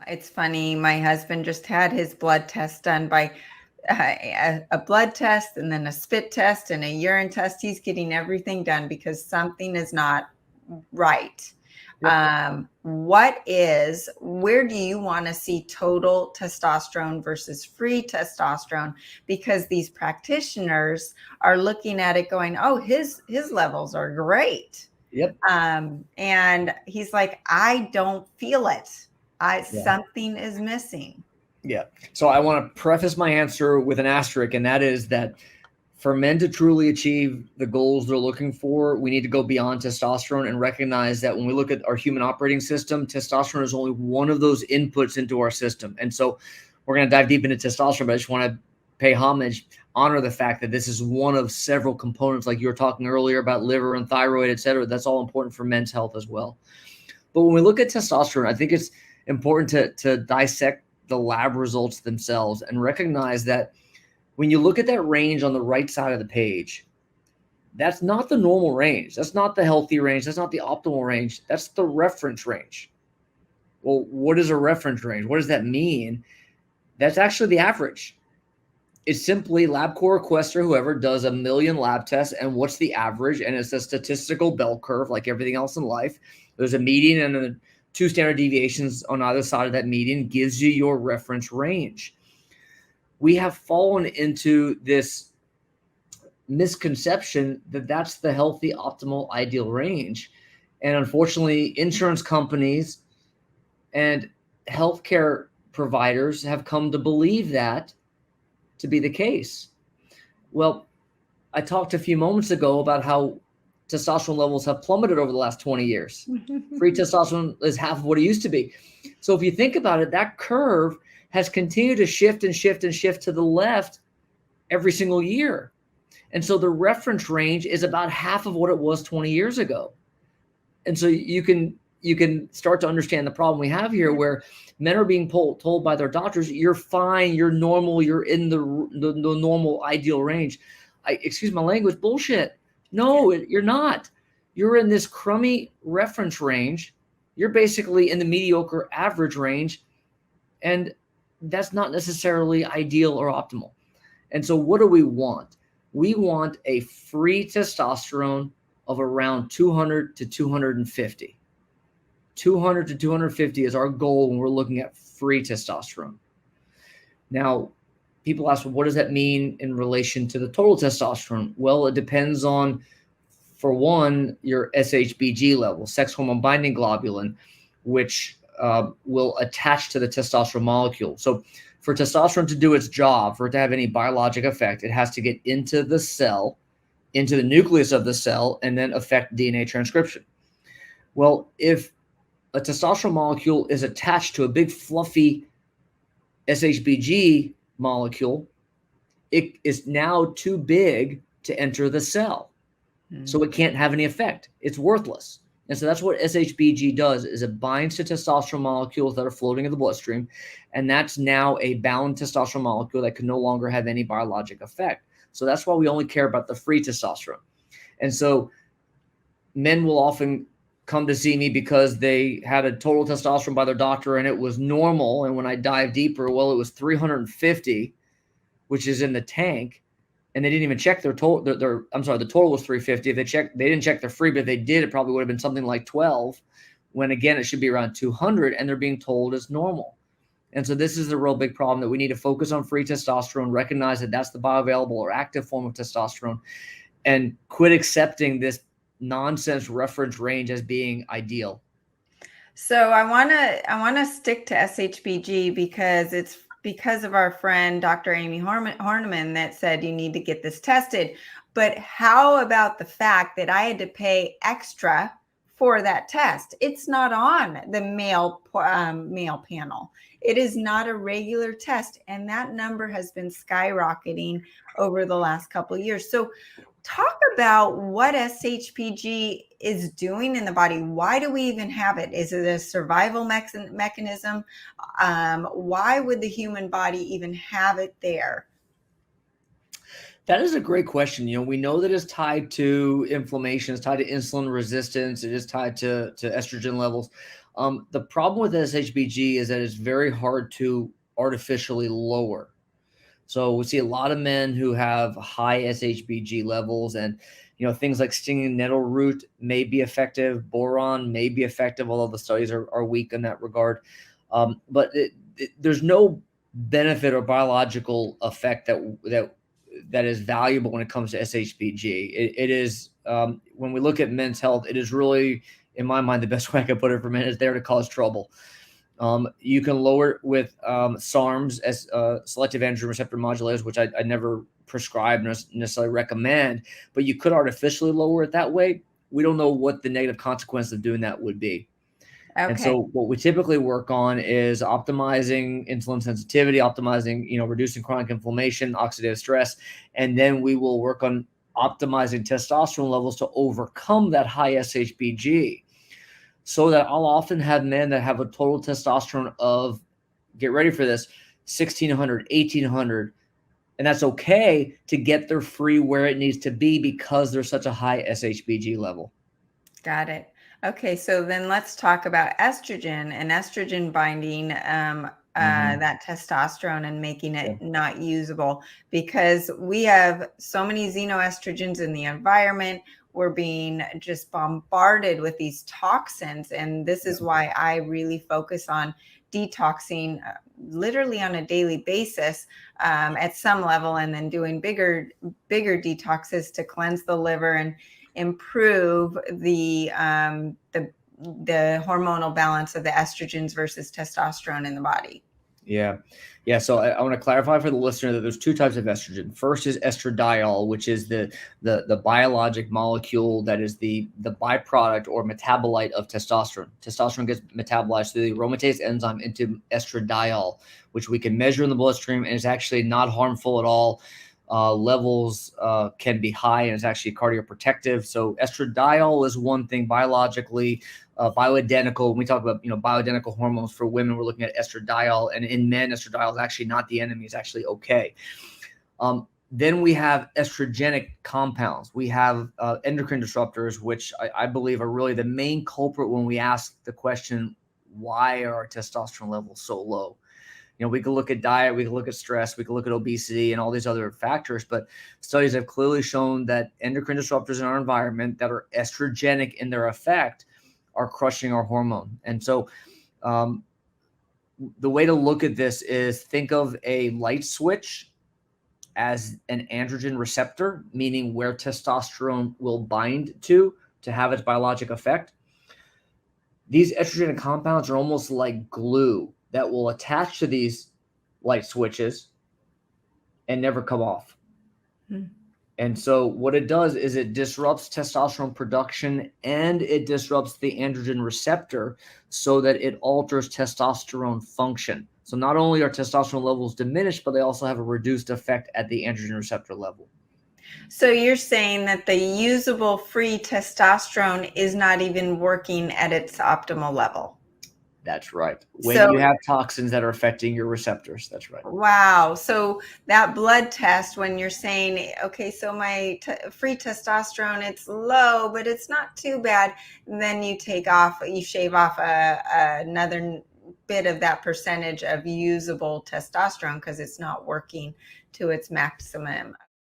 It's funny. My husband just had his blood test done by a blood test and then a spit test and a urine test. He's getting everything done because something is not right. Yep. Where do you want to see total testosterone versus free testosterone? Because these practitioners are looking at it going, oh, his levels are great. Yep. And he's like, I don't feel it. Yeah. Something is missing. Yeah. So I want to preface my answer with an asterisk, and that is that for men to truly achieve the goals they're looking for, we need to go beyond testosterone and recognize that when we look at our human operating system, testosterone is only one of those inputs into our system. And so we're going to dive deep into testosterone, but I just want to pay homage, honor the fact that this is one of several components, like you were talking earlier about liver and thyroid, et cetera. That's all important for men's health as well. But when we look at testosterone, I think it's important to dissect the lab results themselves and recognize that when you look at that range on the right side of the page, that's not the normal range. That's not the healthy range. That's not the optimal range. That's the reference range. Well, what is a reference range? What does that mean? That's actually the average. It's simply LabCorp, Quest, or whoever does 1 million lab tests, and what's the average? And it's a statistical bell curve like everything else in life. There's a median and 2 standard deviations on either side of that median gives you your reference range. We have fallen into this misconception that that's the healthy, optimal, ideal range. And unfortunately, insurance companies and healthcare providers have come to believe that to be the case. Well, I talked a few moments ago about how testosterone levels have plummeted over the last 20 years. Free testosterone is half of what it used to be. So if you think about it, that curve has continued to shift and shift and shift to the left every single year. And so the reference range is about half of what it was 20 years ago. And so you can start to understand the problem we have here, where men are being told by their doctors, you're fine, you're normal, you're in the normal ideal range. Excuse my language, bullshit. No, you're not. You're in this crummy reference range. You're basically in the mediocre average range. And that's not necessarily ideal or optimal. And so what do we want? We want a free testosterone of around 200 to 250. 200 to 250 is our goal when we're looking at free testosterone. Now, people ask, well, what does that mean in relation to the total testosterone? Well, it depends on, for one, your SHBG level, sex hormone binding globulin, which will attach to the testosterone molecule. So for testosterone to do its job, for it to have any biologic effect, it has to get into the cell, into the nucleus of the cell, and then affect DNA transcription. Well, if a testosterone molecule is attached to a big fluffy SHBG molecule, it is now too big to enter the cell. So it can't have any effect. It's worthless. And so that's what SHBG does, is it binds to testosterone molecules that are floating in the bloodstream. And that's now a bound testosterone molecule that can no longer have any biologic effect. So that's why we only care about the free testosterone. And so men will often come to see me because they had a total testosterone by their doctor and it was normal. And when I dive deeper, well, it was 350, which is in the tank. And they didn't even check their total. The total was 350. If they didn't check their free, but if they did, it probably would have been something like 12, when again, it should be around 200, and they're being told it's normal. And so this is the real big problem, that we need to focus on free testosterone, recognize that that's the bioavailable or active form of testosterone, and quit accepting this nonsense reference range as being ideal. So I want to stick to SHBG because of our friend Dr. Amy Horniman that said you need to get this tested. But how about the fact that I had to pay extra for that test? It's not on the male panel. It is not a regular test, and that number has been skyrocketing over the last couple of years. So talk about what SHBG is doing in the body. Why do we even have it? Is it a survival mechanism? Why would the human body even have it there? That is a great question. We know that it's tied to inflammation, it's tied to insulin resistance, it is tied to estrogen levels. The problem with SHBG is that it's very hard to artificially lower. So we see a lot of men who have high SHBG levels, and things like stinging nettle root may be effective, boron may be effective, although the studies are weak in that regard. But there's no benefit or biological effect that is valuable when it comes to SHBG. It is when we look at men's health, it is really, in my mind, the best way I could put it for men is there to cause trouble. You can lower it with SARMs, as selective androgen receptor modulators, which I never prescribe necessarily recommend, but you could artificially lower it that way. We don't know what the negative consequence of doing that would be. Okay. And so what we typically work on is optimizing insulin sensitivity, optimizing, reducing chronic inflammation, oxidative stress, and then we will work on optimizing testosterone levels to overcome that high SHBG. So that I'll often have men that have a total testosterone of, get ready for this, 1,600, 1,800, and that's okay to get their free where it needs to be because there's such a high SHBG level. Got it. Okay, so then let's talk about estrogen and estrogen binding that testosterone and making it not usable, because we have so many xenoestrogens in the environment. We're being just bombarded with these toxins, and this is why I really focus on detoxing literally on a daily basis at some level, and then doing bigger detoxes to cleanse the liver and improve the hormonal balance of the estrogens versus testosterone in the body. Yeah. So I want to clarify for the listener that there's two types of estrogen. First is estradiol, which is the biologic molecule that is the byproduct or metabolite of testosterone. Testosterone gets metabolized through the aromatase enzyme into estradiol, which we can measure in the bloodstream, and is actually not harmful at all. Levels can be high, and it's actually cardioprotective. So estradiol is one thing biologically. Bioidentical. When we talk about bioidentical hormones for women, we're looking at estradiol, and in men, estradiol is actually not the enemy; it's actually okay. Then we have estrogenic compounds. We have endocrine disruptors, which I believe are really the main culprit when we ask the question, why are our testosterone levels so low? We can look at diet, we can look at stress, we can look at obesity and all these other factors, but studies have clearly shown that endocrine disruptors in our environment that are estrogenic in their effect are crushing our hormone. And so the way to look at this is think of a light switch as an androgen receptor, meaning where testosterone will bind to have its biologic effect. These estrogenic compounds are almost like glue that will attach to these light switches and never come off. And so what it does is it disrupts testosterone production, and it disrupts the androgen receptor so that it alters testosterone function. So not only are testosterone levels diminished, but they also have a reduced effect at the androgen receptor level. So you're saying that the usable free testosterone is not even working at its optimal level. That's right. When you have toxins that are affecting your receptors, that's right. Wow. So that blood test, when you're saying, okay, so my free testosterone, it's low, but it's not too bad. And then you shave off another bit of that percentage of usable testosterone because it's not working to its maximum